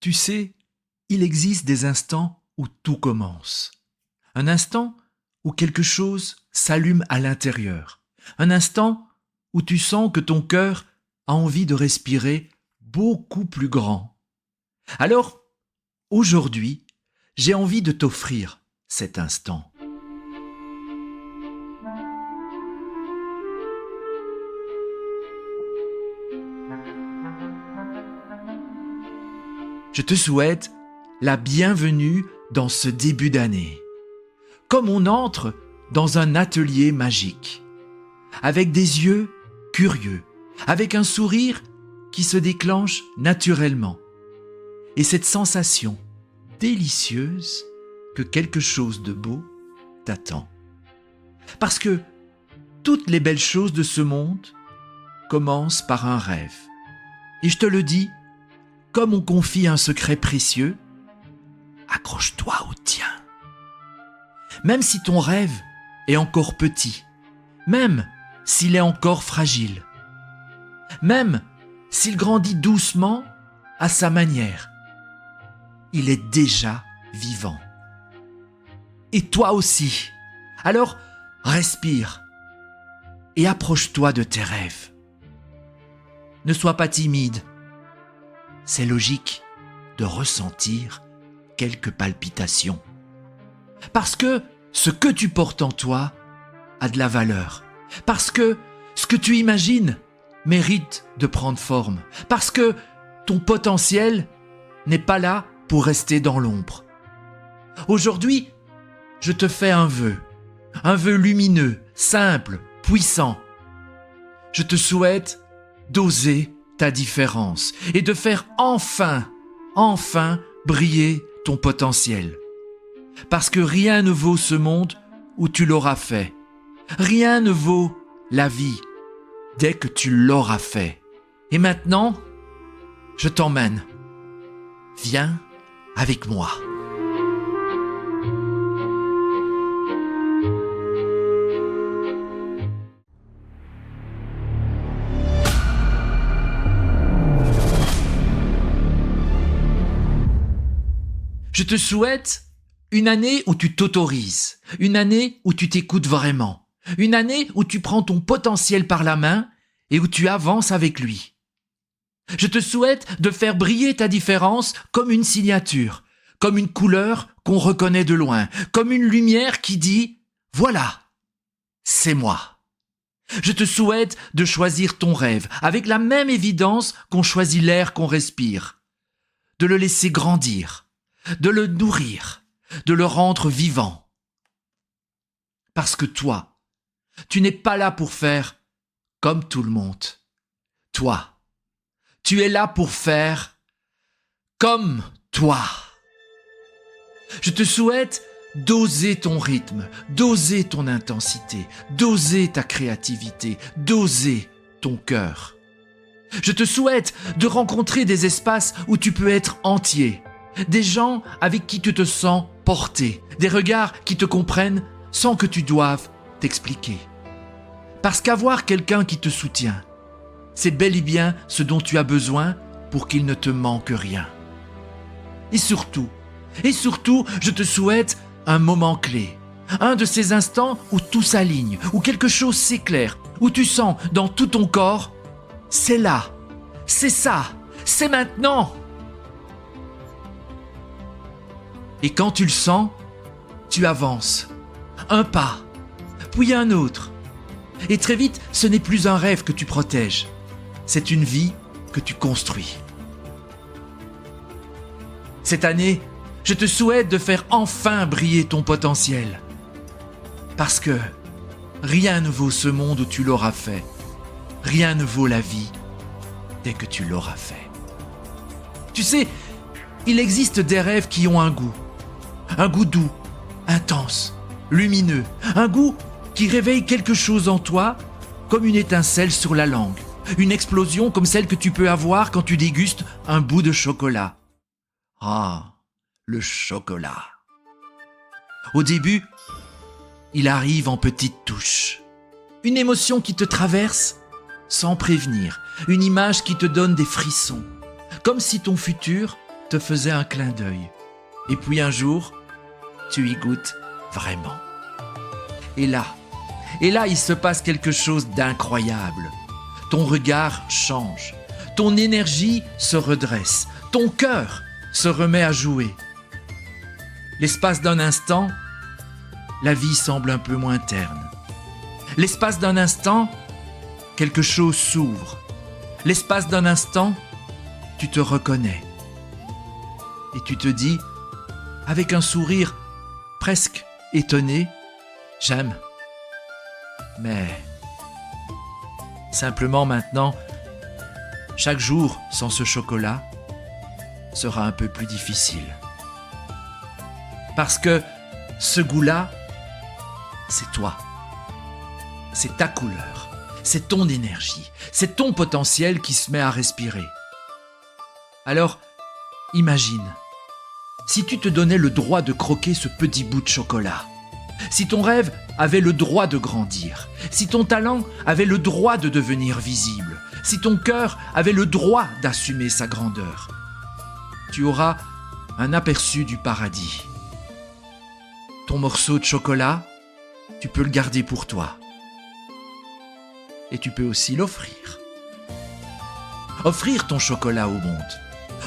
Tu sais, il existe des instants où tout commence. Un instant où quelque chose s'allume à l'intérieur. Un instant où tu sens que ton cœur a envie de respirer beaucoup plus grand. Alors, aujourd'hui, j'ai envie de t'offrir cet instant. Je te souhaite la bienvenue dans ce début d'année. Comme on entre dans un atelier magique, avec des yeux curieux, avec un sourire qui se déclenche naturellement, et cette sensation délicieuse que quelque chose de beau t'attend. Parce que toutes les belles choses de ce monde commencent par un rêve. Et je te le dis, comme on confie un secret précieux, accroche-toi au tien. Même si ton rêve est encore petit, même s'il est encore fragile, même s'il grandit doucement à sa manière, il est déjà vivant. Et toi aussi. Alors, respire et approche-toi de tes rêves. Ne sois pas timide. C'est logique de ressentir quelques palpitations. Parce que ce que tu portes en toi a de la valeur. Parce que ce que tu imagines mérite de prendre forme. Parce que ton potentiel n'est pas là pour rester dans l'ombre. Aujourd'hui, je te fais un vœu lumineux, simple, puissant. Je te souhaite d'oser ta différence et de faire enfin briller ton potentiel. Parce que rien ne vaut ce monde où tu l'auras fait. Rien ne vaut la vie dès que tu l'auras fait. Et maintenant, je t'emmène. Viens avec moi. Je te souhaite une année où tu t'autorises, une année où tu t'écoutes vraiment, une année où tu prends ton potentiel par la main et où tu avances avec lui. Je te souhaite de faire briller ta différence comme une signature, comme une couleur qu'on reconnaît de loin, comme une lumière qui dit « Voilà, c'est moi ». Je te souhaite de choisir ton rêve avec la même évidence qu'on choisit l'air qu'on respire, de le laisser grandir, de le nourrir, de le rendre vivant. Parce que toi, tu n'es pas là pour faire comme tout le monde. Toi, tu es là pour faire comme toi. Je te souhaite d'oser ton rythme, d'oser ton intensité, d'oser ta créativité, d'oser ton cœur. Je te souhaite de rencontrer des espaces où tu peux être entier, des gens avec qui tu te sens porté, des regards qui te comprennent sans que tu doives t'expliquer. Parce qu'avoir quelqu'un qui te soutient, c'est bel et bien ce dont tu as besoin pour qu'il ne te manque rien. Et surtout, je te souhaite un moment clé, un de ces instants où tout s'aligne, où quelque chose s'éclaire, où tu sens dans tout ton corps, c'est là, c'est ça, c'est maintenant. Et quand tu le sens, tu avances, un pas, puis un autre. Et très vite, ce n'est plus un rêve que tu protèges, c'est une vie que tu construis. Cette année, je te souhaite de faire enfin briller ton potentiel. Parce que rien ne vaut ce monde où tu l'auras fait. Rien ne vaut la vie dès que tu l'auras fait. Tu sais, il existe des rêves qui ont un goût doux, intense, lumineux, un goût qui réveille quelque chose en toi comme une étincelle sur la langue, une explosion comme celle que tu peux avoir quand tu dégustes un bout de chocolat. Ah, le chocolat. Au début, il arrive en petites touches. Une émotion qui te traverse sans prévenir, une image qui te donne des frissons, comme si ton futur te faisait un clin d'œil. Et puis un jour, tu y goûtes vraiment. Et là, il se passe quelque chose d'incroyable. Ton regard change, ton énergie se redresse, ton cœur se remet à jouer. L'espace d'un instant, la vie semble un peu moins terne. L'espace d'un instant, quelque chose s'ouvre. L'espace d'un instant, tu te reconnais. Et tu te dis, avec un sourire presque étonné, j'aime. Mais simplement maintenant, chaque jour sans ce chocolat sera un peu plus difficile. Parce que ce goût-là, c'est toi. C'est ta couleur, c'est ton énergie, c'est ton potentiel qui se met à respirer. Alors, imagine, si tu te donnais le droit de croquer ce petit bout de chocolat, si ton rêve avait le droit de grandir, si ton talent avait le droit de devenir visible, si ton cœur avait le droit d'assumer sa grandeur, tu auras un aperçu du paradis. Ton morceau de chocolat, tu peux le garder pour toi. Et tu peux aussi l'offrir. Offrir ton chocolat au monde.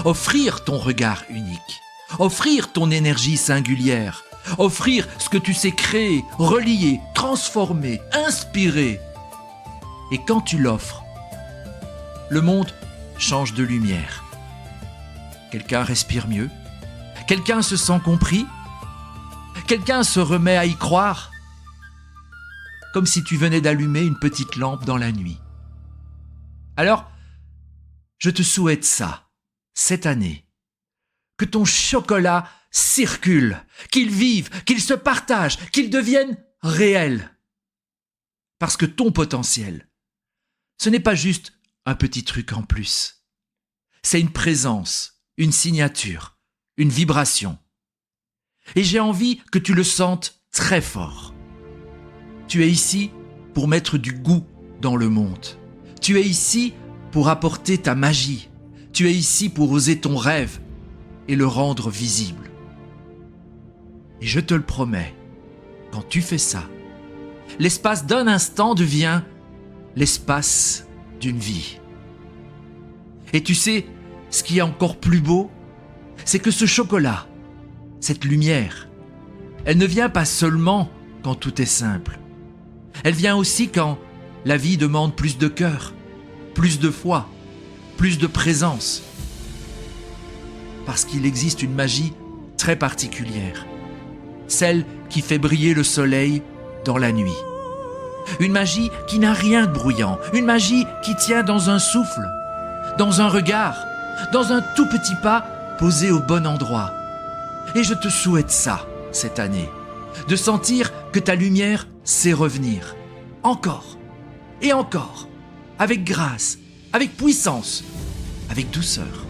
Offrir ton regard unique. Offrir ton énergie singulière. Offrir ce que tu sais créer, relier, transformer, inspirer. Et quand tu l'offres, le monde change de lumière. Quelqu'un respire mieux. Quelqu'un se sent compris. Quelqu'un se remet à y croire. Comme si tu venais d'allumer une petite lampe dans la nuit. Alors, je te souhaite ça, cette année. Que ton chocolat circule, qu'il vive, qu'il se partage, qu'il devienne réel. Parce que ton potentiel, ce n'est pas juste un petit truc en plus. C'est une présence, une signature, une vibration. Et j'ai envie que tu le sentes très fort. Tu es ici pour mettre du goût dans le monde. Tu es ici pour apporter ta magie. Tu es ici pour oser ton rêve et le rendre visible. Et je te le promets, quand tu fais ça, l'espace d'un instant devient l'espace d'une vie. Et tu sais, ce qui est encore plus beau, c'est que ce chocolat, cette lumière, elle ne vient pas seulement quand tout est simple. Elle vient aussi quand la vie demande plus de cœur, plus de foi, plus de présence. Parce qu'il existe une magie très particulière, celle qui fait briller le soleil dans la nuit. Une magie qui n'a rien de bruyant, une magie qui tient dans un souffle, dans un regard, dans un tout petit pas posé au bon endroit. Et je te souhaite ça, cette année, de sentir que ta lumière sait revenir, encore et encore, avec grâce, avec puissance, avec douceur.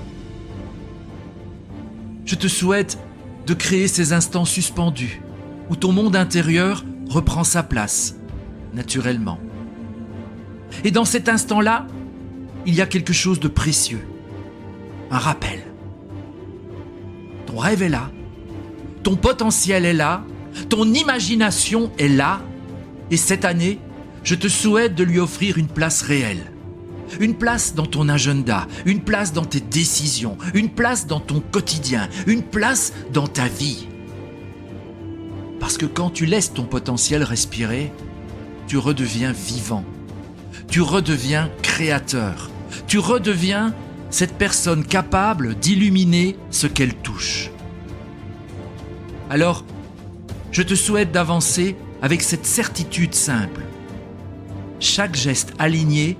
Je te souhaite de créer ces instants suspendus, où ton monde intérieur reprend sa place, naturellement. Et dans cet instant-là, il y a quelque chose de précieux, un rappel. Ton rêve est là, ton potentiel est là, ton imagination est là, et cette année, je te souhaite de lui offrir une place réelle. Une place dans ton agenda, une place dans tes décisions, une place dans ton quotidien, une place dans ta vie. Parce que quand tu laisses ton potentiel respirer, tu redeviens vivant, tu redeviens créateur, tu redeviens cette personne capable d'illuminer ce qu'elle touche. Alors, je te souhaite d'avancer avec cette certitude simple. Chaque geste aligné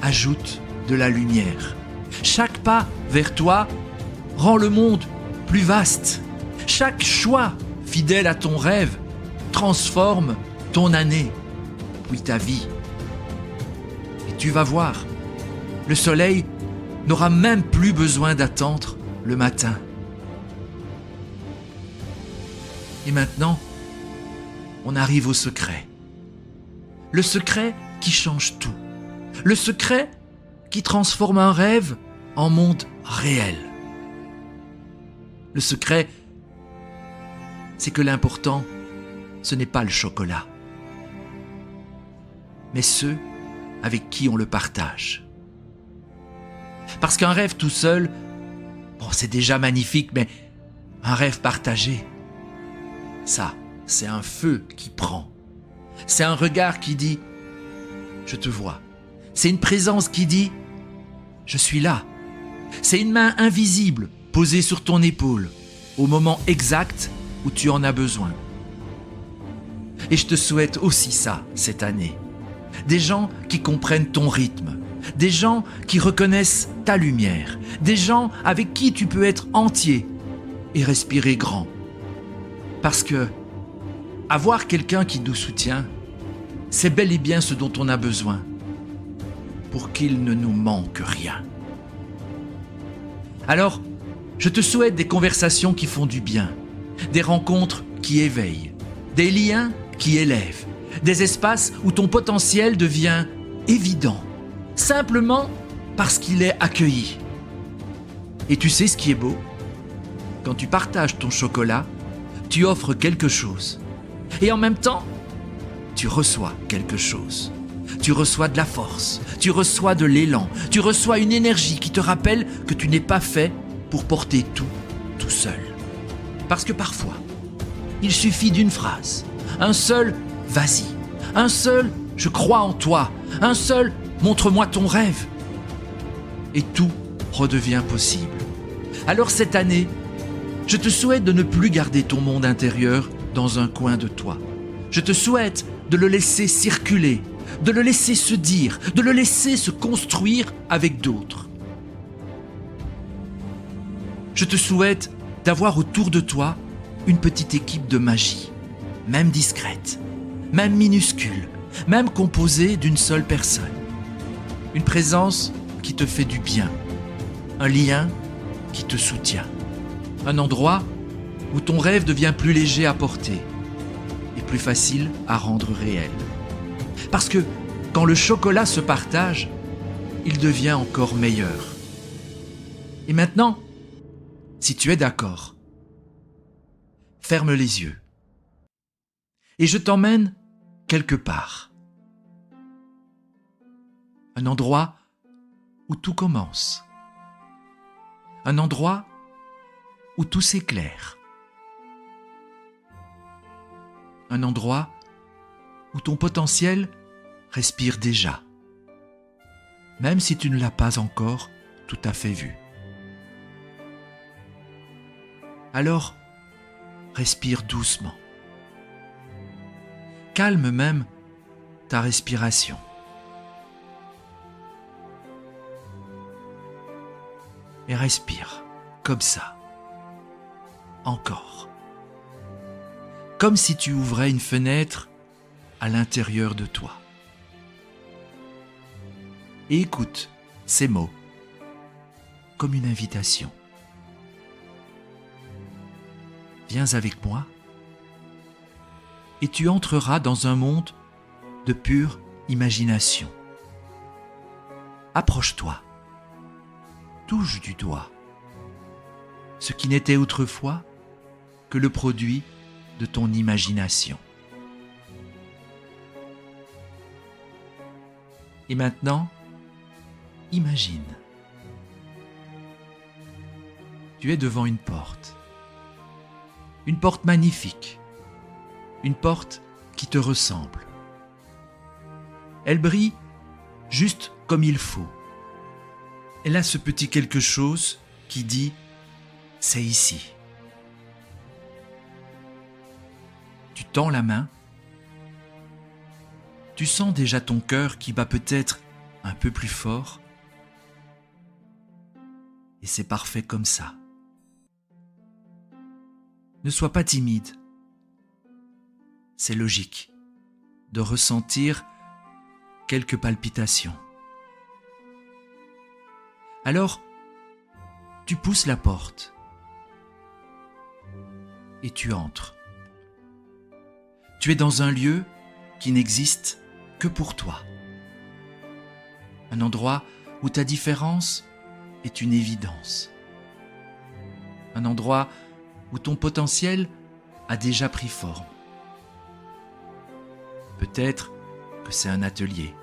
ajoute de la lumière. Chaque pas vers toi rend le monde plus vaste. Chaque choix fidèle à ton rêve transforme ton année, puis ta vie. Et tu vas voir, le soleil n'aura même plus besoin d'attendre le matin. Et maintenant, on arrive au secret. Le secret qui change tout. Le secret qui transforme un rêve en monde réel. Le secret, c'est que l'important, ce n'est pas le chocolat, mais ceux avec qui on le partage. Parce qu'un rêve tout seul, bon, c'est déjà magnifique, mais un rêve partagé, ça, c'est un feu qui prend. C'est un regard qui dit « Je te vois ». C'est une présence qui dit « Je suis là ». C'est une main invisible posée sur ton épaule au moment exact où tu en as besoin. Et je te souhaite aussi ça cette année. Des gens qui comprennent ton rythme, des gens qui reconnaissent ta lumière, des gens avec qui tu peux être entier et respirer grand. Parce que avoir quelqu'un qui nous soutient, c'est bel et bien ce dont on a besoin pour qu'il ne nous manque rien. Alors, je te souhaite des conversations qui font du bien, des rencontres qui éveillent, des liens qui élèvent, des espaces où ton potentiel devient évident, simplement parce qu'il est accueilli. Et tu sais ce qui est beau ? Quand tu partages ton chocolat, tu offres quelque chose. Et en même temps, tu reçois quelque chose. Tu reçois de la force, tu reçois de l'élan, tu reçois une énergie qui te rappelle que tu n'es pas fait pour porter tout seul. Parce que parfois, il suffit d'une phrase, un seul « vas-y », un seul « je crois en toi », un seul « montre-moi ton rêve ». Et tout redevient possible. Alors cette année, je te souhaite de ne plus garder ton monde intérieur dans un coin de toi. Je te souhaite de le laisser circuler, de le laisser se dire, de le laisser se construire avec d'autres. Je te souhaite d'avoir autour de toi une petite équipe de magie, même discrète, même minuscule, même composée d'une seule personne. Une présence qui te fait du bien, un lien qui te soutient, un endroit où ton rêve devient plus léger à porter et plus facile à rendre réel. Parce que quand le chocolat se partage, il devient encore meilleur. Et maintenant, si tu es d'accord, ferme les yeux et je t'emmène quelque part. Un endroit où tout commence. Un endroit où tout s'éclaire. Un endroit où ton potentiel respire déjà, même si tu ne l'as pas encore tout à fait vu. Alors, respire doucement. Calme même ta respiration. Et respire comme ça. Encore. Comme si tu ouvrais une fenêtre à l'intérieur de toi. Et écoute ces mots comme une invitation. Viens avec moi et tu entreras dans un monde de pure imagination. Approche-toi, touche du doigt ce qui n'était autrefois que le produit de ton imagination. Et maintenant, imagine. Tu es devant une porte magnifique, une porte qui te ressemble. Elle brille juste comme il faut. Elle a ce petit quelque chose qui dit « c'est ici ». Tu tends la main, tu sens déjà ton cœur qui bat peut-être un peu plus fort, et c'est parfait comme ça. Ne sois pas timide, c'est logique de ressentir quelques palpitations. Alors, tu pousses la porte et tu entres. Tu es dans un lieu qui n'existe que pour toi. Un endroit où ta différence est une évidence. un endroit où ton potentiel a déjà pris forme. Peut-être que c'est un atelier.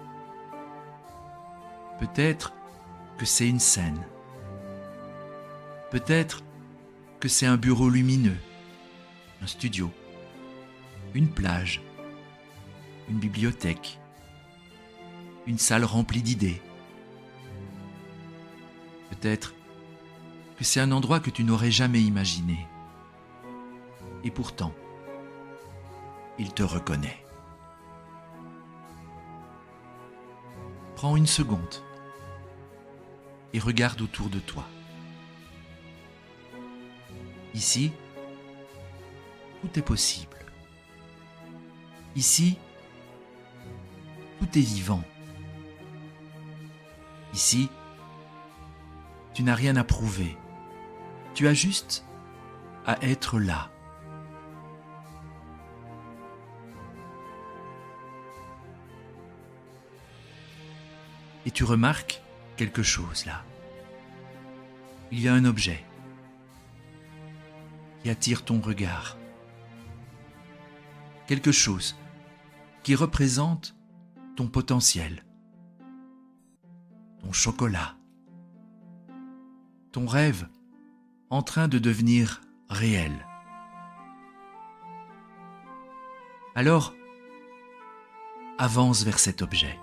Peut-être que c'est une scène. Peut-être que c'est un bureau lumineux, un studio, une plage, une bibliothèque, une salle remplie d'idées. Peut-être que c'est un endroit que tu n'aurais jamais imaginé. Et pourtant, il te reconnaît. Prends une seconde et regarde autour de toi. Ici, tout est possible. Ici, tout est vivant. Ici, tu n'as rien à prouver. Tu as juste à être là. Et tu remarques quelque chose là. Il y a un objet qui attire ton regard. Quelque chose qui représente ton potentiel, ton chocolat, ton rêve en train de devenir réel. Alors, avance vers cet objet.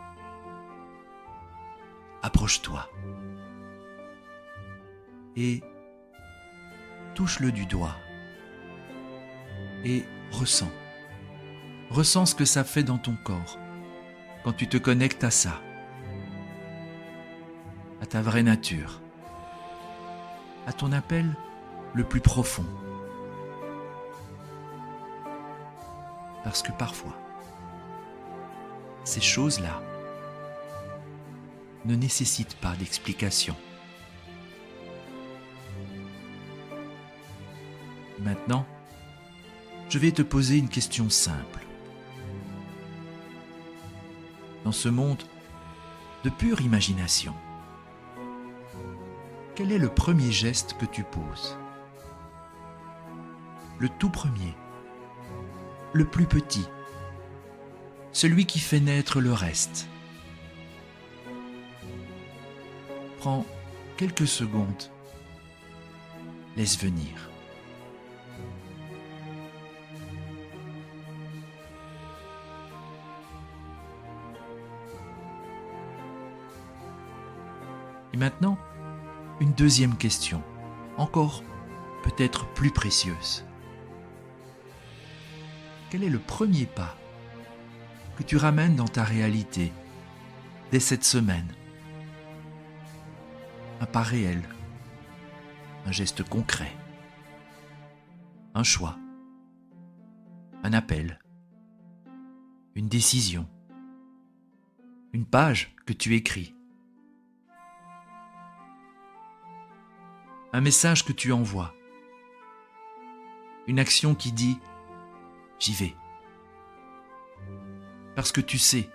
Approche-toi et touche-le du doigt et ressens. Ressens ce que ça fait dans ton corps quand tu te connectes à ça, à ta vraie nature, à ton appel le plus profond. Parce que parfois, ces choses-là ne nécessitent pas d'explication. Maintenant, je vais te poser une question simple. Dans ce monde de pure imagination, quel est le premier geste que tu poses? Le tout premier, le plus petit, celui qui fait naître le reste. Prends quelques secondes, laisse venir. Et maintenant, une deuxième question, encore peut-être plus précieuse. Quel est le premier pas que tu ramènes dans ta réalité dès cette semaine? Un pas réel, un geste concret, un choix, un appel, une décision, une page que tu écris, un message que tu envoies, une action qui dit « j'y vais ». Parce que tu sais,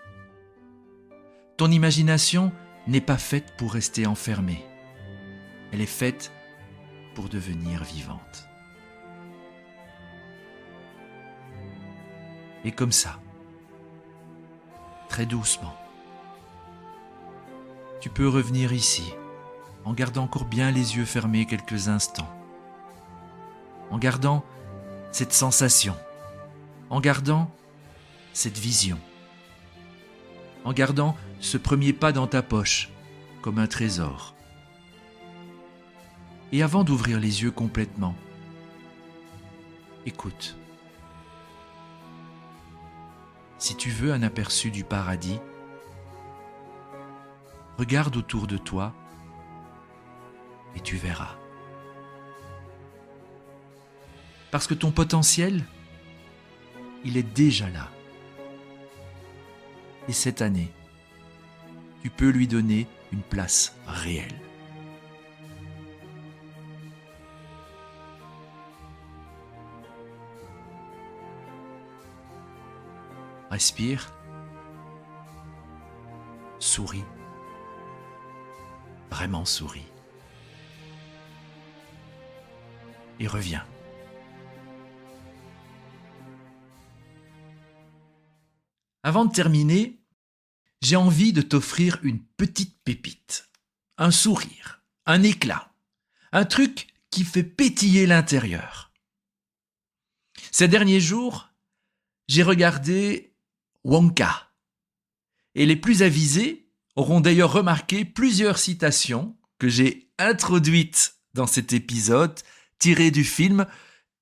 ton imagination n'est pas faite pour rester enfermée. Elle est faite pour devenir vivante. Et comme ça, très doucement, tu peux revenir ici en gardant encore bien les yeux fermés quelques instants, en gardant cette sensation, en gardant cette vision, en gardant ce premier pas dans ta poche comme un trésor. Et avant d'ouvrir les yeux complètement, écoute. Si tu veux un aperçu du paradis, regarde autour de toi et tu verras. Parce que ton potentiel, il est déjà là. Et cette année, tu peux lui donner une place réelle. Respire, souris, vraiment souris. et reviens. Avant de terminer, j'ai envie de t'offrir une petite pépite, un sourire, un éclat, un truc qui fait pétiller l'intérieur. Ces derniers jours, j'ai regardé Wonka. Et les plus avisés auront d'ailleurs remarqué plusieurs citations que j'ai introduites dans cet épisode, tirées du film,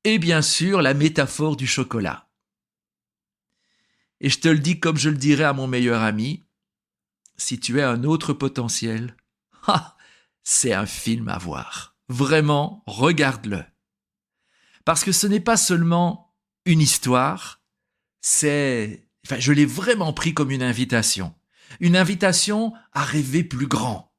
et bien sûr la métaphore du chocolat. Et je te le dis comme je le dirais à mon meilleur ami, si tu as un autre potentiel, c'est un film à voir. Vraiment, regarde-le. Parce que ce n'est pas seulement une histoire, je l'ai vraiment pris comme une invitation. Une invitation à rêver plus grand,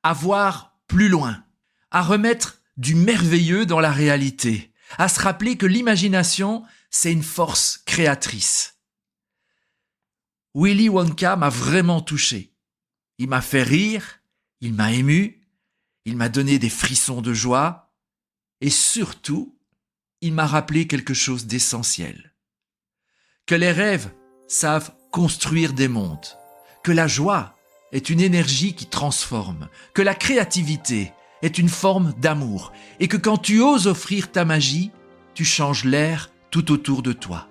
à voir plus loin, à remettre du merveilleux dans la réalité, à se rappeler que l'imagination, c'est une force créatrice. Willy Wonka m'a vraiment touché. Il m'a fait rire, il m'a ému, il m'a donné des frissons de joie et surtout, il m'a rappelé quelque chose d'essentiel. Que les rêves savent construire des mondes, que la joie est une énergie qui transforme, que la créativité est une forme d'amour et que quand tu oses offrir ta magie, tu changes l'air tout autour de toi.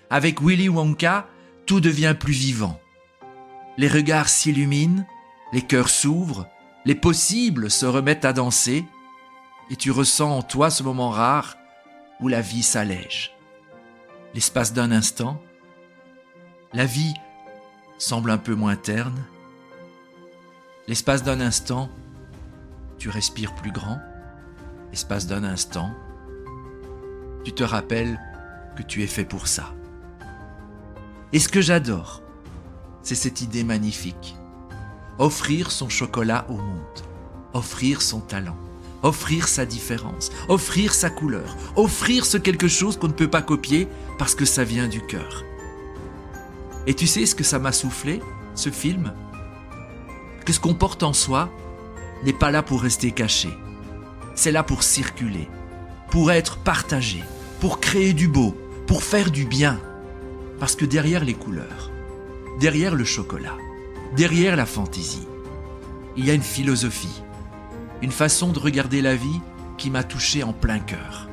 Avec Willy Wonka, tout devient plus vivant. Les regards s'illuminent, les cœurs s'ouvrent, les possibles se remettent à danser et tu ressens en toi ce moment rare où la vie s'allège. L'espace d'un instant, la vie semble un peu moins terne. L'espace d'un instant, tu respires plus grand. L'espace d'un instant, tu te rappelles que tu es fait pour ça. Et ce que j'adore, c'est cette idée magnifique. Offrir son chocolat au monde, offrir son talent, offrir sa différence, offrir sa couleur, offrir ce quelque chose qu'on ne peut pas copier parce que ça vient du cœur. Et tu sais ce que ça m'a soufflé, ce film ? Que ce qu'on porte en soi n'est pas là pour rester caché. C'est là pour circuler, pour être partagé, pour créer du beau, pour faire du bien. Parce que derrière les couleurs, derrière le chocolat, derrière la fantaisie, il y a une philosophie, une façon de regarder la vie qui m'a touché en plein cœur.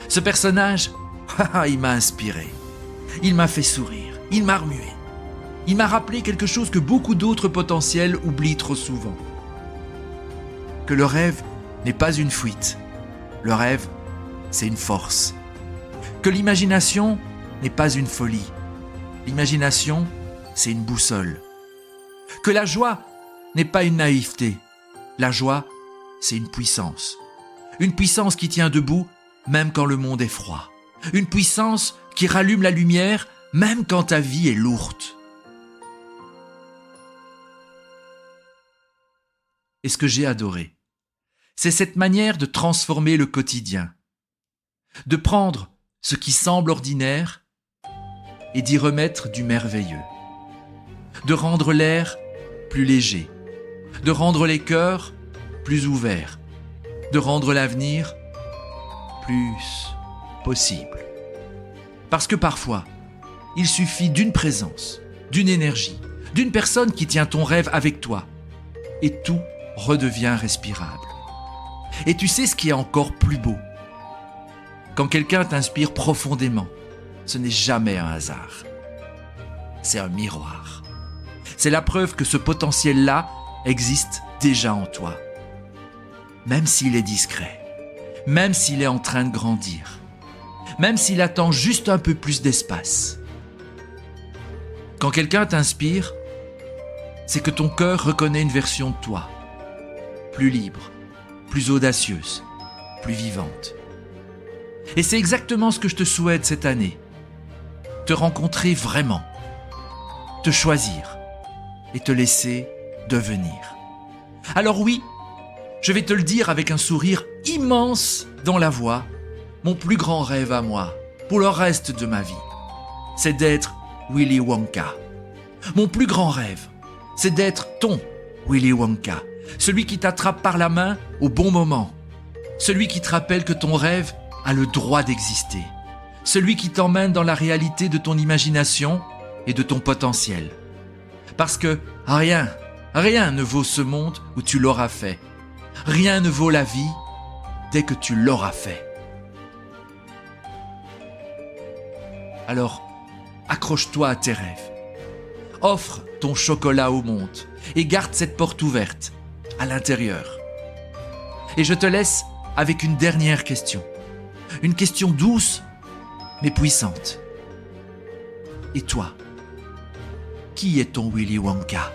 Ce personnage, il m'a inspiré, il m'a fait sourire, il m'a remué, il m'a rappelé quelque chose que beaucoup d'autres potentiels oublient trop souvent. Que le rêve n'est pas une fuite, le rêve, c'est une force. Que l'imagination n'est pas une folie. L'imagination, c'est une boussole. Que la joie n'est pas une naïveté. La joie, c'est une puissance. Une puissance qui tient debout même quand le monde est froid. Une puissance qui rallume la lumière même quand ta vie est lourde. Et ce que j'ai adoré, c'est cette manière de transformer le quotidien. De prendre ce qui semble ordinaire et d'y remettre du merveilleux. De rendre l'air plus léger. De rendre les cœurs plus ouverts. De rendre l'avenir plus possible. Parce que parfois, il suffit d'une présence, d'une énergie, d'une personne qui tient ton rêve avec toi et tout redevient respirable. Et tu sais ce qui est encore plus beau ? Quand quelqu'un t'inspire profondément, ce n'est jamais un hasard. C'est un miroir. C'est la preuve que ce potentiel-là existe déjà en toi. Même s'il est discret, même s'il est en train de grandir, même s'il attend juste un peu plus d'espace. Quand quelqu'un t'inspire, c'est que ton cœur reconnaît une version de toi, plus libre, plus audacieuse, plus vivante. Et c'est exactement ce que je te souhaite cette année. Te rencontrer vraiment, te choisir et te laisser devenir. Alors oui, je vais te le dire avec un sourire immense dans la voix, mon plus grand rêve à moi, pour le reste de ma vie, c'est d'être Willy Wonka. Mon plus grand rêve, c'est d'être ton Willy Wonka, celui qui t'attrape par la main au bon moment, celui qui te rappelle que ton rêve a le droit d'exister, celui qui t'emmène dans la réalité de ton imagination et de ton potentiel. Parce que rien ne vaut ce monde où tu l'auras fait. Rien ne vaut la vie dès que tu l'auras fait. Alors, accroche-toi à tes rêves. Offre ton chocolat au monde et garde cette porte ouverte à l'intérieur. Et je te laisse avec une dernière question. Une question douce mais puissante. Et toi, qui est ton Willy Wonka?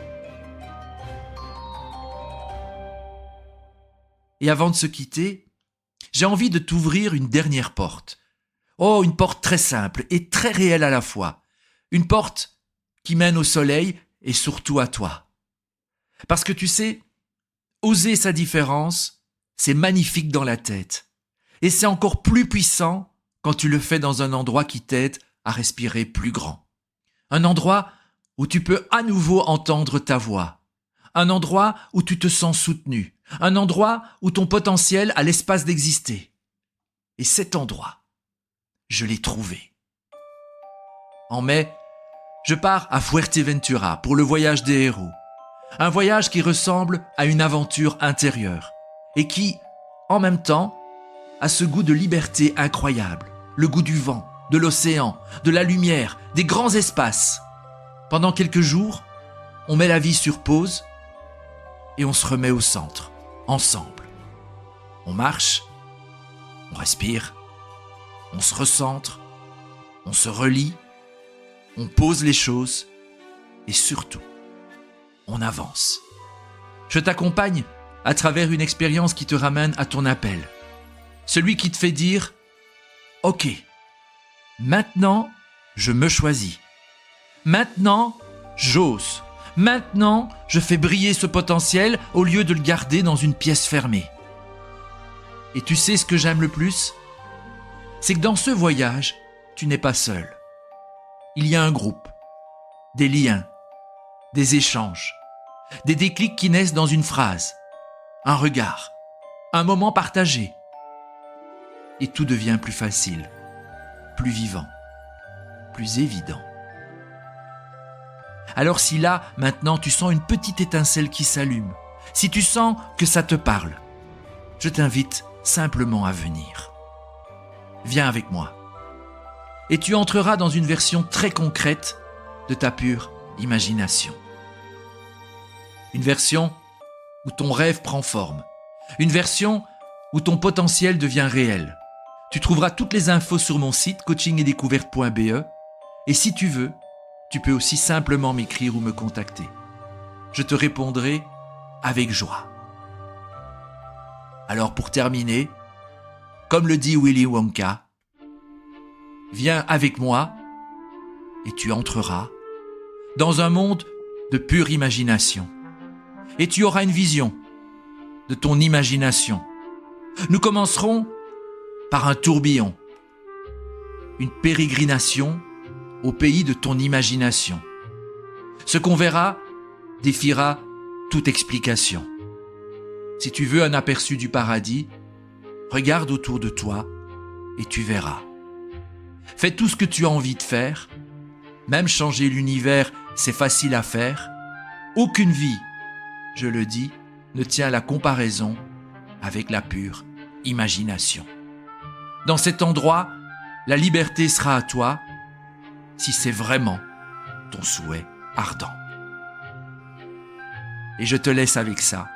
Et avant de se quitter, j'ai envie de t'ouvrir une dernière porte. Oh, une porte très simple et très réelle à la fois. Une porte qui mène au soleil et surtout à toi. Parce que tu sais, oser sa différence, c'est magnifique dans la tête. Et c'est encore plus puissant quand tu le fais dans un endroit qui t'aide à respirer plus grand. Un endroit où tu peux à nouveau entendre ta voix. Un endroit où tu te sens soutenu. Un endroit où ton potentiel a l'espace d'exister. Et cet endroit, je l'ai trouvé. En mai, je pars à Fuerteventura pour le voyage des héros. Un voyage qui ressemble à une aventure intérieure et qui, en même temps, a ce goût de liberté incroyable, le goût du vent, de l'océan, de la lumière, des grands espaces. Pendant quelques jours, on met la vie sur pause et on se remet au centre, ensemble. On marche, on respire, on se recentre, on se relie, on pose les choses et surtout, on avance. Je t'accompagne à travers une expérience qui te ramène à ton appel. Celui qui te fait dire « Ok, maintenant, je me choisis. Maintenant, j'ose. Maintenant, je fais briller ce potentiel au lieu de le garder dans une pièce fermée. » Et tu sais ce que j'aime le plus ? C'est que dans ce voyage, tu n'es pas seul. Il y a un groupe, des liens, des échanges, des déclics qui naissent dans une phrase, un regard, un moment partagé. Et tout devient plus facile, plus vivant, plus évident. Alors si là, maintenant, tu sens une petite étincelle qui s'allume, si tu sens que ça te parle, je t'invite simplement à venir. Viens avec moi. Et tu entreras dans une version très concrète de ta pure imagination. Une version où ton rêve prend forme. Une version où ton potentiel devient réel. Tu trouveras toutes les infos sur mon site coachingetdécouverte.be et si tu veux, tu peux aussi simplement m'écrire ou me contacter. Je te répondrai avec joie. Alors pour terminer, comme le dit Willy Wonka, viens avec moi et tu entreras dans un monde de pure imagination. Et tu auras une vision de ton imagination. Nous commencerons par un tourbillon, une pérégrination au pays de ton imagination. Ce qu'on verra défiera toute explication. Si tu veux un aperçu du paradis, regarde autour de toi et tu verras. Fais tout ce que tu as envie de faire. Même changer l'univers, c'est facile à faire. Aucune vie, je le dis, ne tient à la comparaison avec la pure imagination. Dans cet endroit, la liberté sera à toi si c'est vraiment ton souhait ardent. Et je te laisse avec ça,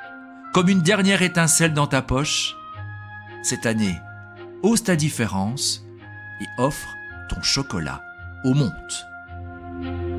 comme une dernière étincelle dans ta poche. Cette année, ose ta différence et offre ton chocolat au monde.